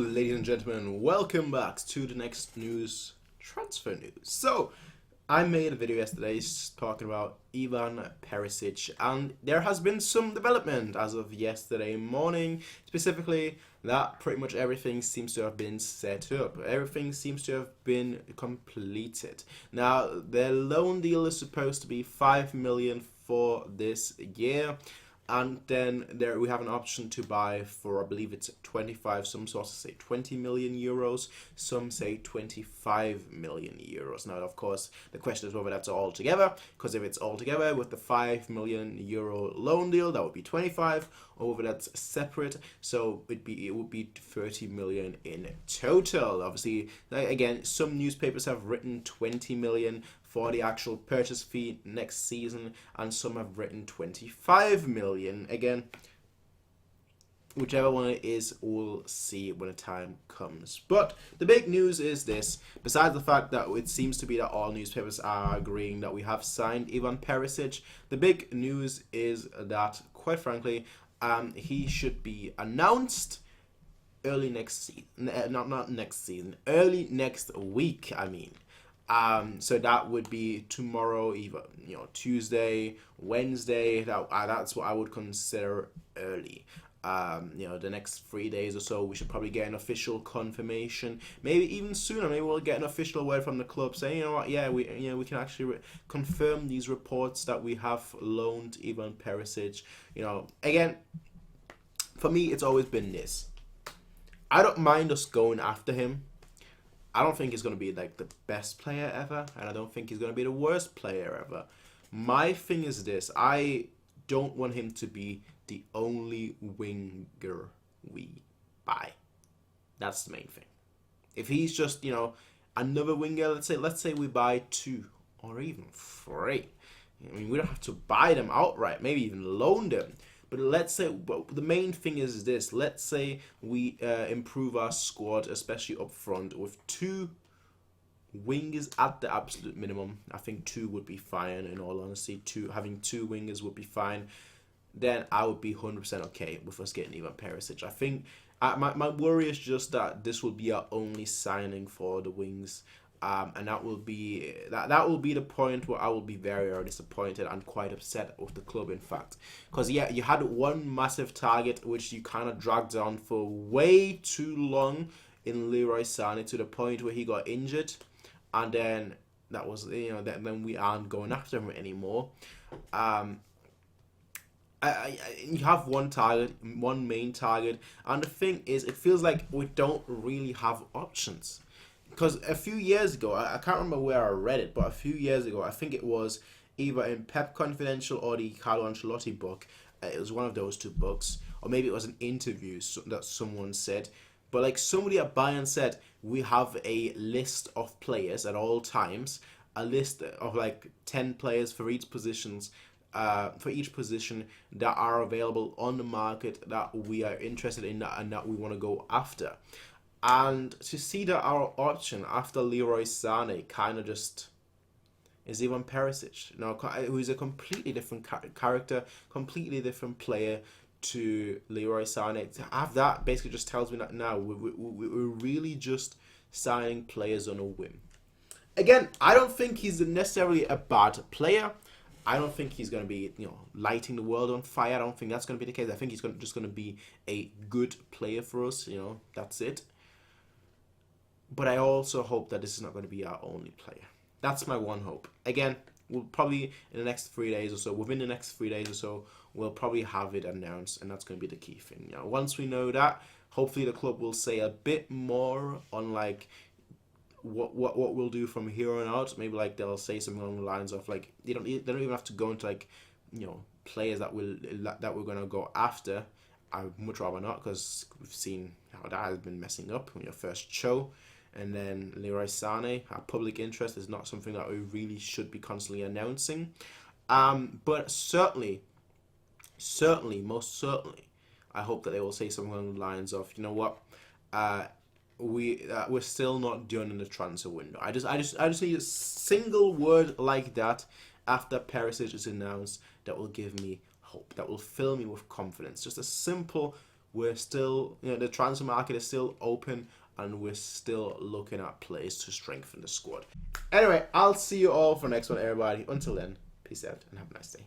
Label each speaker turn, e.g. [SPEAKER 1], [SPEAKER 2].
[SPEAKER 1] ladies and gentlemen, welcome back to the next news, transfer news. So, I made a video yesterday talking about Ivan Perišić, and there has been some development as of yesterday morning. Specifically, that pretty much everything seems to have been set up. Everything seems to have been completed. Now, their loan deal is supposed to be 5 million for this year. And then there we have an option to buy for, I believe it's 25, some sources say 20 million euros, some say 25 million euros. Now, of course, the question is whether that's all together, because if it's all together with the 5 million euro loan deal, that would be 25, or whether that's separate, so it would be 30 million in total. Obviously, again, some newspapers have written 20 million for the actual purchase fee next season, and some have written 25 million. Again, whichever one it is, we'll see when the time comes. But the big news is this: besides the fact that it seems to be that all newspapers are agreeing that we have signed Ivan Perišić, the big news is that, quite frankly, he should be announced early next season. Not next season, early next week, I mean. So that would be tomorrow, either Tuesday, Wednesday. That's what I would consider early. The next 3 days or so, we should probably get an official confirmation. Maybe even sooner. Maybe we'll get an official word from the club saying, we can actually confirm these reports that we have loaned Ivan Perišić. Again, for me, it's always been this. I don't mind us going after him. I don't think he's going to be like the best player ever, and I don't think he's going to be the worst player ever. My thing is this: I don't want him to be the only winger we buy. That's the main thing. If he's just, another winger, let's say we buy 2 or even 3. I mean, we don't have to buy them outright, maybe even loan them. But let's say, the main thing is this: let's say we improve our squad, especially up front, with 2 wingers at the absolute minimum. I think 2 would be fine, in all honesty. Having 2 wingers would be fine. Then I would be 100% okay with us getting Ivan Perišić. I think my worry is just that this will be our only signing for the wings. And that will be the point where I will be very, very disappointed and quite upset with the club, in fact. Because, you had one massive target which you kind of dragged on for way too long in Leroy Sané, to the point where he got injured. And then that was, then we aren't going after him anymore. You have one target, one main target. And the thing is, it feels like we don't really have options. Because a few years ago, I can't remember where I read it, but a few years ago, I think it was either in Pep Confidential or the Carlo Ancelotti book. It was one of those 2 books, or maybe it was an interview that someone said. But like somebody at Bayern said, we have a list of players at all times, a list of like 10 players for each position that are available on the market, that we are interested in, and that we want to go after. And to see that our option after Leroy Sané kind of just is Ivan Perišić, who's a completely different character, completely different player to Leroy Sané. To have that basically just tells me that now we're really just signing players on a whim. Again, I don't think he's necessarily a bad player. I don't think he's going to be, lighting the world on fire. I don't think that's going to be the case. I think he's just going to be a good player for us. That's it. But I also hope that this is not going to be our only player. That's my one hope. Again, we'll probably, in the next 3 days or so, within the next 3 days or so, we'll probably have it announced, and that's going to be the key thing. Once we know that, hopefully the club will say a bit more on like what we'll do from here on out. Maybe like they'll say something along the lines of like they don't even have to go into like players that we're going to go after. I would much rather not, because we've seen how that has been messing up when your first show. And then Leroy Sané, our public interest is not something that we really should be constantly announcing. But certainly, most certainly, I hope that they will say something along the lines of, we're still not done in the transfer window. I just need a single word like that after Perišić is announced that will give me hope, that will fill me with confidence. Just a simple we're still, the transfer market is still open, and we're still looking at players to strengthen the squad. Anyway, I'll see you all for the next one, everybody. Until then, peace out and have a nice day.